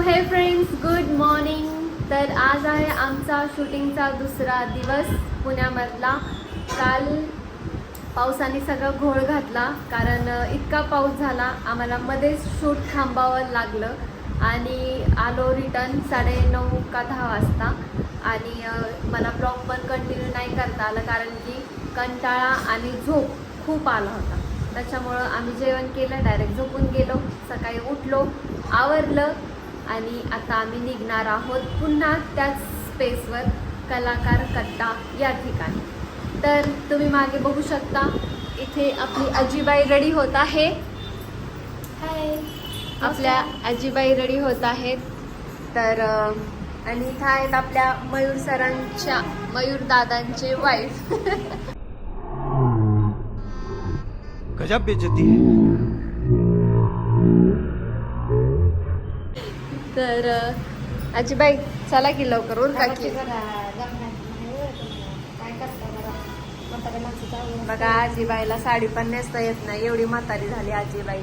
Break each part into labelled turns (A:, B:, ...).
A: हे friends, good morning. तर आज आहे आमचा शूटिंगचा दुसरा दिवस पुण्यामधला. काल पावसाने सगळं घोळ घातला, कारण इतका पाऊस झाला आम्हाला मध्येच शूट थांबावं लागलं आणि आलो रिटर्न 9:30 का 10 वाजता. आणि मला ब्लॉग पण कंटिन्यू नाही करता आलं, कारण की कंटाळा आणि झोप खूप आला होता. त्याच्यामुळं आम्ही जेवण केलं, डायरेक्ट झोपून गेलो. सकाळी उठलो, आवरलं आणि आता आम्ही निघणार आहोत पुन्हा त्याच स्पेसवर, कलाकार कट्टा या ठिकाणी. तर तुम्ही मागे बघू शकता, इथे आपली आजीबाई रेडी होत आहे. हाय, आपल्या आजीबाई रेडी होत आहेत. तर आणि इथं आहेत आपल्या मयूर सरांच्या, मयूर दादांचे वाईफ.
B: गजब बेइज्जती है.
A: तर आजीबाई चला की लवकर उरका की. बघा, आजीबाईला साडी पण नेसता येत नाही, एवढी म्हातारी झाली आजीबाई.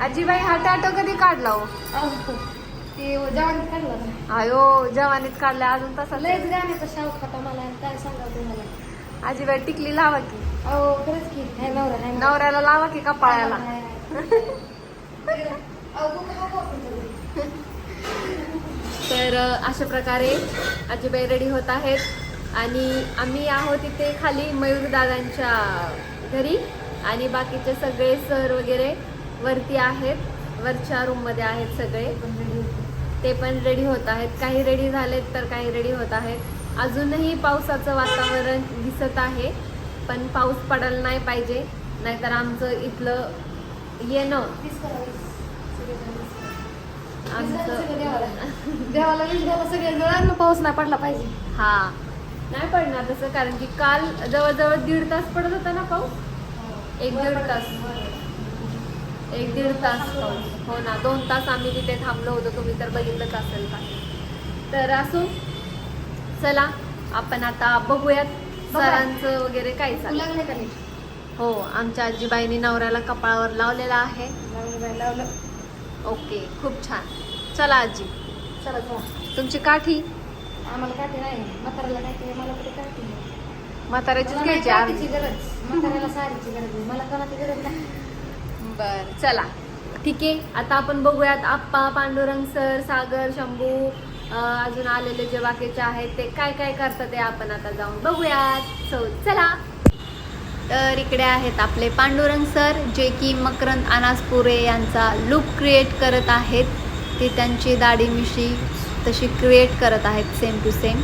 A: आजीबाई हा टॅटो कधी काढला हो?
C: ते जवानीत काढला ना.
A: आयो, जवानीत काढला, अजून तसा
C: लयच गाण्याचा शौक होता मला. काय सांगा तुम्हाला.
A: आजीबाई टिकली लावा की.
C: अहो खरंच की. हाय नवरा, हाय नवरा.
A: नवऱ्याला लावा की कपाळाला.
C: हाय, हाय. अहो, बघा, बघा.
A: तर अशा प्रकारे आजीबाई रेडी होत आहेत आणि आम्ही आहोत इथे खाली मयूर दादांच्या घरी, आणि बाकीचे सगळे सर वगैरे वरती आहेत, वरच्या रूममध्ये आहेत सगळे. ते पण रेडी होत आहेत. काही रेडी झालेत तर काही रेडी होत आहेत. अजूनही पावसाचं वातावरण दिसत आहे, पण पाऊस पडायला नाही पाहिजे, नाहीतर आमचं इथलं येणं
C: देवाला सगळे जणांना पाऊस नाही पडला पाहिजे.
A: हा, नाही पडणार तसं, कारण की काल जवळजवळ 1.5 तास पडत होता ना पाऊस. 1-1.5 तास, 1-1.5 तास पाऊस. हो ना, 2 तास आम्ही तिथे थांबलो होतो, तुम्ही तर बघितलंच असेल का. तर असो, चला आपण आता बघूयात सरांचं वगैरे काय चाललं.
C: लागले का नाही?
A: हो, आमच्या आजीबाईंनी नवऱ्याला कपाळावर लावलेला आहे.
C: लावलं.
A: ओके, खूप छान. चला आजी,
C: चला चला.
A: तुमची काठी
C: आम्हाला काठी नाही, म्हाताऱ्याला काठी, मला कुठे काठी नाही.
A: म्हाताऱ्याचीच
C: मला नाही
A: घ्यायची.
C: काठीची गरज, म्हाताऱ्याला साडीची गरज आहे, मला कोणाची गरज नाही.
A: बर, चला ठीक आहे. आता आपण बघूयात आप्पा, पांडुरंग सर, सागर, शंभू, अजून आलेले जे बाकीचे आहेत ते काय काय करतात, ते आपण आता जाऊन बघूयात. सो चला. तर इकडे आहेत आपले पांडुरंग सर, जे की मकरंद अनासपुरे यांचा लुक क्रिएट करत आहेत. ते त्यांची दाढी मिशी तशी क्रिएट करत आहेत, सेम टू सेम.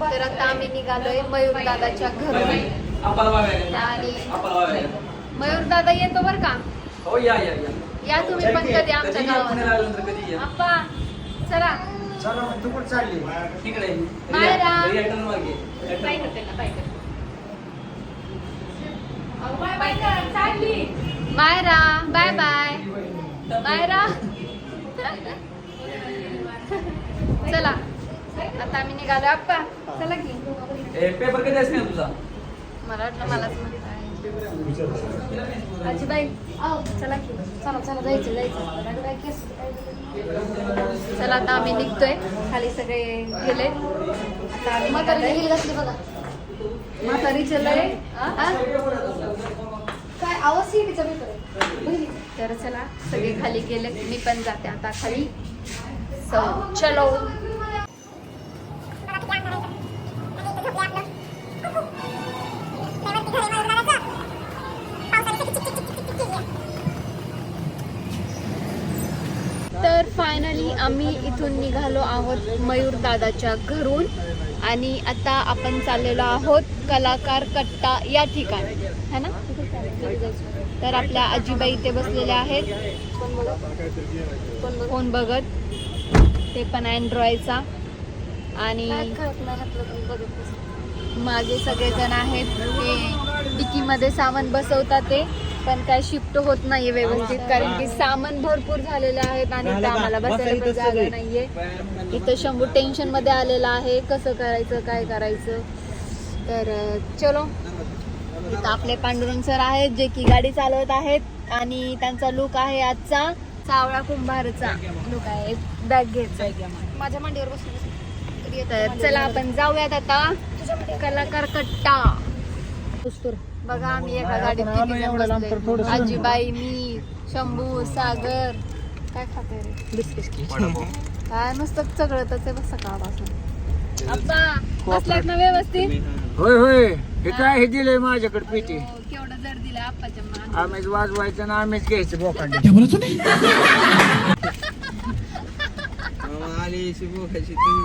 A: तर आता आम्ही निघालोय मयूर दादाच्या घरून. आणि मयूर दादा येतो बर का.
B: हो, या
A: या तुम्ही पण कधी आमच्या गावात. आप्पा चला.
B: तू कुठं चालली? तिकडे
A: मायरा.
B: मागे.
A: Myra, bye bye. मायरा. चला आता आम्ही निघालो. आप्पा चला की.
B: पेपर कधी असणार तुझा?
A: मला वाटलं मलाच म्हणताय. आजीबाई चला की.
C: चला चला, जायचं जायचं. केस
A: चला आता आम्ही निघतोय. खाली सगळे गेले. आता आम्ही
C: म्हातारी
A: निघालोय.
C: हिल घातली बघा.
A: म्हातारीचे लय.
C: काय आवाज सीडीचा पेपर आहे.
A: तर चला, सगळे खाली गेले, मी पण जाते आता खाली. सो चलो. तर फायनली आम्ही इथून निघालो आहोत मयूर दादाच्या घरून, आणि आता आपण चाललेलो आहोत कलाकार कट्टा या ठिकाणी, है ना. तर आपल्या आजीबाई इथे बसलेल्या आहेत, फोन बघत. ते पण अँड्रॉइडचा. आणि
C: काय कळत नाही ह्यातलं पण बघत बसते.
A: मागे सगळेजण आहेत ते डिकीमध्ये सामान बसवतात ते, पण काय शिफ्ट होत नाहीये व्यवस्थित कारण की सामान भरपूर झालेले आहेत आणि इथं आम्हाला बसायला पण जागा नाहीये. इथं शंभू टेन्शन मध्ये आलेला आहे, कसं करायचं काय करायचं. तर चलो, इथं आपले पांडुरंग सर आहेत जे की गाडी चालवत आहेत आणि त्यांचा लुक आहे आजचा सावळा कुंभारचा लुक आहे. बॅग घ्यायचा
C: माझ्या मांडीवर बसून
A: तर चला आपण जाऊयात आता कलाकार कट्टा. बघा आम्ही एका गाडीत किती जण बसलोय. आजीबाई, मी, शंभू, सागर. काय खाते रे? बिस्किट. काय नुसतं चगळतच आहे बस सकाळपासून. आप्पा बसल्यात ना व्यवस्थित?
D: होय होय. हे काय हे दिलंय माझ्याकडे पेटी.
A: हो, केवढं जर दिलं आप्पाच्या मान.
D: आम्हीच वाजवायचं ना आम्हीच घ्यायचं बोकांडे.
B: तुम्ही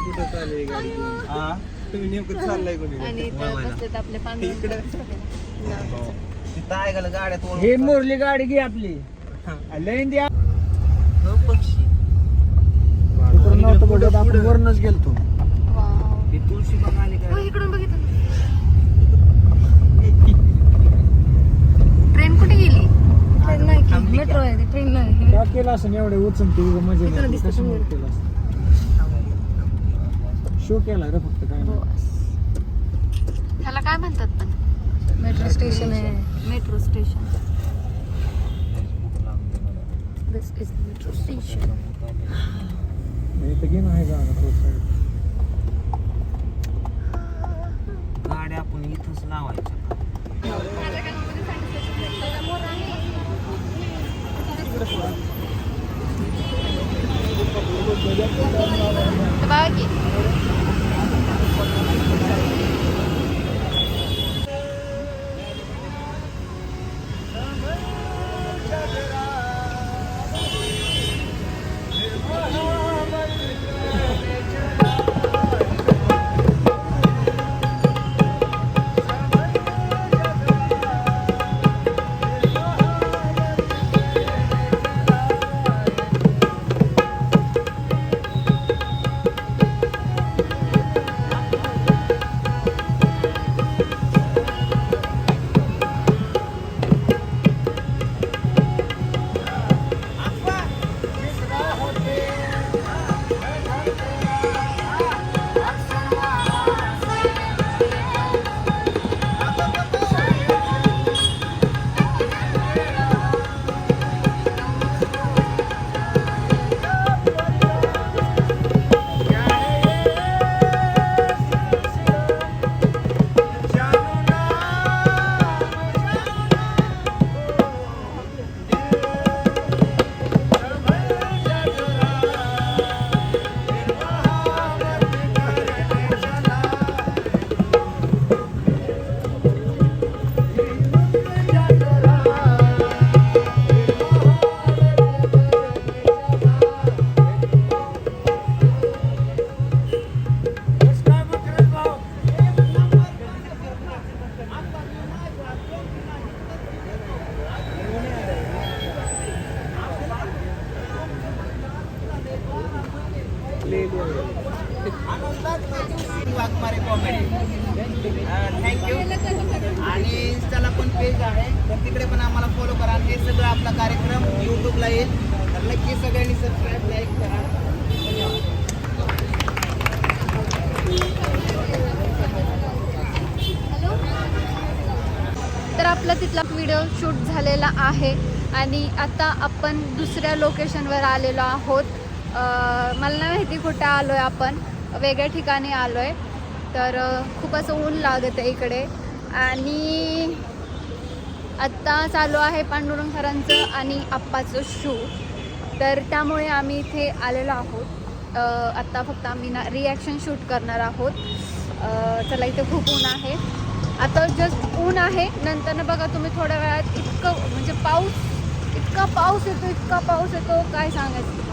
B: कुठं चालले गाडी घेऊन? तुम्ही नेमकं चाललाय कोणी?
A: आणि इथं बसलेत आपले पांडुरंग.
D: हे मोरली गाडी घे आपली. लईन द्या. नव्हतं बघत आपण वरूनच गेलतो.
A: वाव.
B: तुळशी बाग आली
A: हो, इकडून बघितलं. ट्रेन कुठे गेली?
C: ट्रेन नाही की मेट्रो आहे ती, ट्रेन नाही.
D: का केलं असं एवढे उचमते मजा नाही. कशामुळे केलं असं? शो केला रे फक्त काय नाही.
A: ह्याला काय म्हणतात पण?
C: मेट्रो स्टेशन आहे.
A: Metro station. This is metro station.
D: इथं गेम आहे का
B: गाड्या आपण इथंच लावायच्या.
A: बघा की
B: वाघमारे कॉमेडी. थँक्यू. आणि इंस्टाला पण पेज आहे, तर तिकडे पण आम्हाला फॉलो करा. हे सगळं आपला कार्यक्रम यूट्यूबला येईल, तर नक्की सगळ्यांनी सबस्क्राईब लाईक करा.
A: तर आपला तिथला व्हिडिओ शूट झालेला आहे आणि आता आपण दुसऱ्या लोकेशनवर आलेलो आहोत. मला नाही माहिती कुठं आलो आहे, आपण वेगळ्या ठिकाणी आलो आहे. तर खूप असं ऊन लागत आहे इकडे आणि आत्ता चालू आहे पांडुरंग सरांचं आणि आप्पाचं शूट. तर त्यामुळे आम्ही इथे आलेलो आहोत. आत्ता फक्त आम्ही ना रिॲक्शन शूट करणार आहोत. चला, इथे खूप ऊन आहे. आता जस्ट ऊन आहे, नंतर बघा तुम्ही थोड्या वेळात इतका पाऊस येतो काय सांगायचं.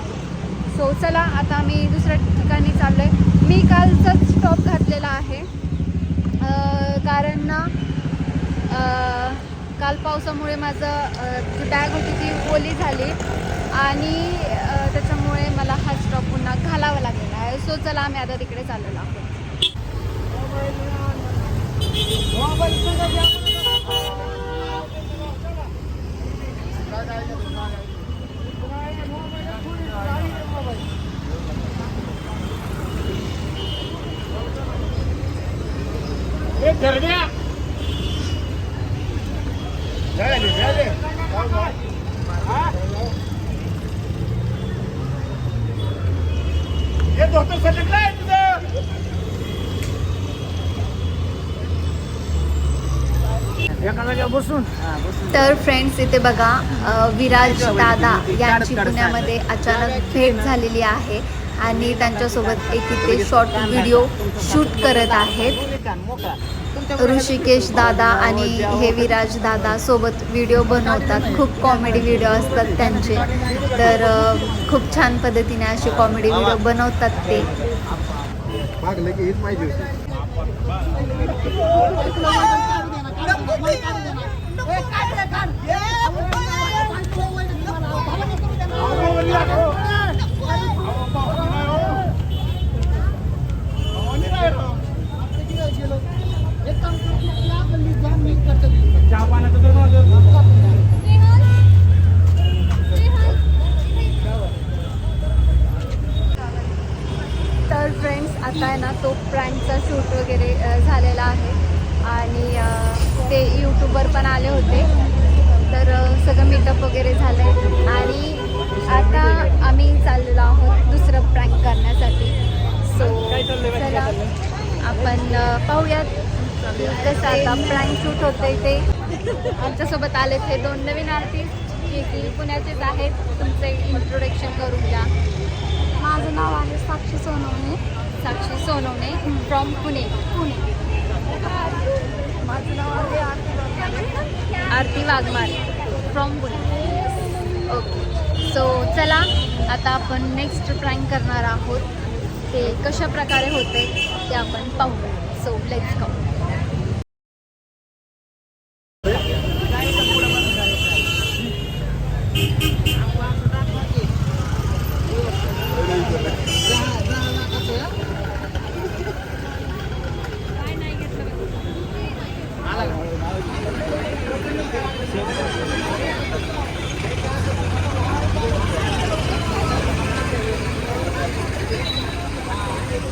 A: सो चला, आता आम्ही दुसऱ्या ठिकाणी चाललो आहे. मी कालचाच स्टॉप घातलेला आहे कारण ना काल पावसामुळे माझं जी बॅग होती ती ओली झाली आणि त्याच्यामुळे मला हा स्टॉप पुन्हा घालावा लागलेला आहे. सो चला आम्ही आता तिकडे चाललेलो आहोत.
D: बसून
A: तर फ्रेंड्स इथे बघा विराज दादा यांची पुण्यामध्ये अचानक भेट झालेली आहे आणि त्यांच्यासोबत एक इथे शॉर्ट व्हिडिओ शूट करत आहेत. ऋषिकेश दादा आणि हे विराज दादा सोबत व्हिडिओ बनवतात. खूप कॉमेडी व्हिडिओ असतात त्यांचे. तर खूप छान पद्धतीने असे कॉमेडी व्हिडिओ बनवतात ते. तर फ्रेंड्स आता आहे ना तो प्रँकचा शूट वगैरे झालेला आहे आणि ते यूट्यूबवर पण आले होते. तर सगळं मीटअप वगैरे झालं आहे आणि आता आम्ही चाललेलो आहोत दुसरं प्रँक करण्यासाठी. सो चला आपण पाहूयात कसं आता प्रँक शूट होतं आहे ते. आमच्यासोबत आले ते 2 नवीन आर्टिस्ट जे की पुण्याचेच आहेत. तुमचे इंट्रोडक्शन करून द्या.
C: माझं नाव आहे साक्षी सोनवणे.
A: साक्षी सोनवणे फ्रॉम पुणे.
C: माझं नाव आहे
A: Aarti Waghmare from Pune. Okay so चला आता आपण नेक्स्ट प्रँक करणार आहोत. ते कशा प्रकारे होते ते आपण पाहू. So let's go.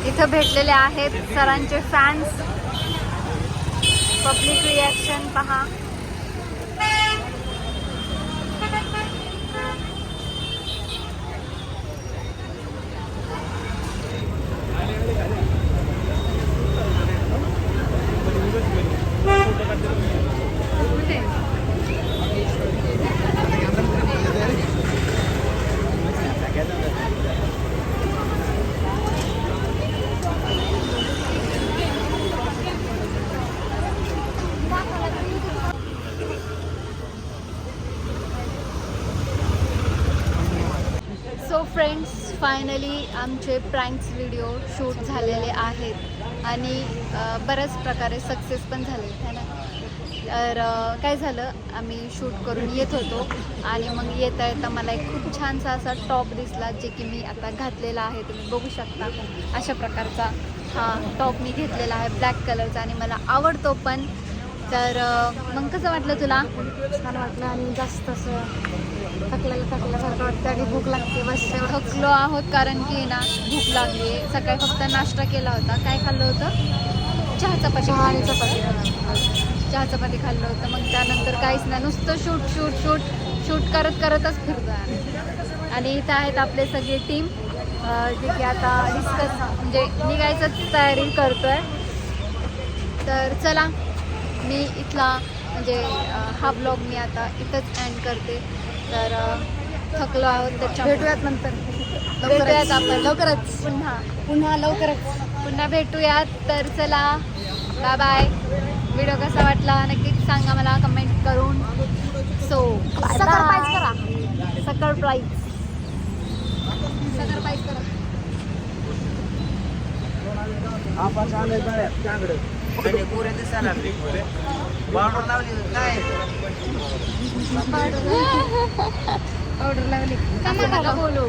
A: इथं भेटलेले आहेत सरांचे फॅन्स. पब्लिक रिॲक्शन पहा. सो फ्रेंड्स फायनली आमचे प्रँक्स व्हिडिओ शूट झालेले आहेत आणि बऱ्याच प्रकारे सक्सेस पण झाले है ना. तर काय झालं आम्ही शूट करून येत होतो आणि मग येता येता मला एक खूप छानसा असा टॉप दिसला जे की मी आता घातलेला आहे. तुम्ही बघू शकता अशा प्रकारचा हा टॉप मी घेतलेला आहे ब्लॅक कलरचा आणि मला आवडतो पण. तर मग कसं वाटलं तुला?
C: छान वाटलं आणि जास्त असं थकल्यासारखं वाटतं आणि भूक लागते. बस एवढं.
A: थकलो आहोत कारण की ना भूक लागली. सकाळी फक्त नाश्ता केला होता. काय खाल्लं होतं? चहा चपाती. चहा चपाती खाल्लं होतं. मग त्यानंतर काहीच नाही, नुसतं शूट शूट शूट शूट करतच फिरतो आहे. आणि इथं आहेत आपले सगळे टीम जे की आता डिस्कस म्हणजे निघायचंच तयारी करतो आहे. तर चला मी इथला म्हणजे हा ब्लॉग मी आता इथंच एंड करते. तर थकलो आहोत त्याच्या
C: भेटूयात नंतर.
A: भेटूयात आपण
C: लवकरच. पुन्हा लवकरच
A: पुन्हा भेटूयात. तर चला बाय बाय. व्हिडिओ कसा वाटला नक्कीच सांगा मला कमेंट करून. सो
C: सरप्राईज करा.
A: सरप्राईज करा.
D: आपण आलोय त्याकडे
B: पुरे दिसायला लागले. पावडर लावली काय?
A: पावडर लावली. नका बोलू.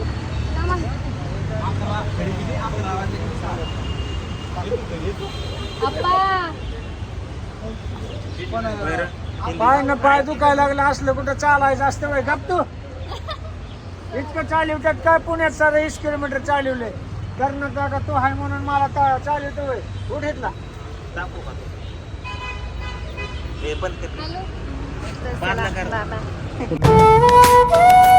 D: पाय न पाय दुखायला लागला असलं कुठं चालायचं असतं वय गप तू इतकं चालवतात काय पुण्यात सारं 20 किलोमीटर चालवलंय कर्नाटकात तो आहे म्हणून मला चालवतो वय उठेतला
B: दाखवू का तो? हे बंद कर.
A: तर
B: बांधला
A: चला,
B: कर.
A: बाबा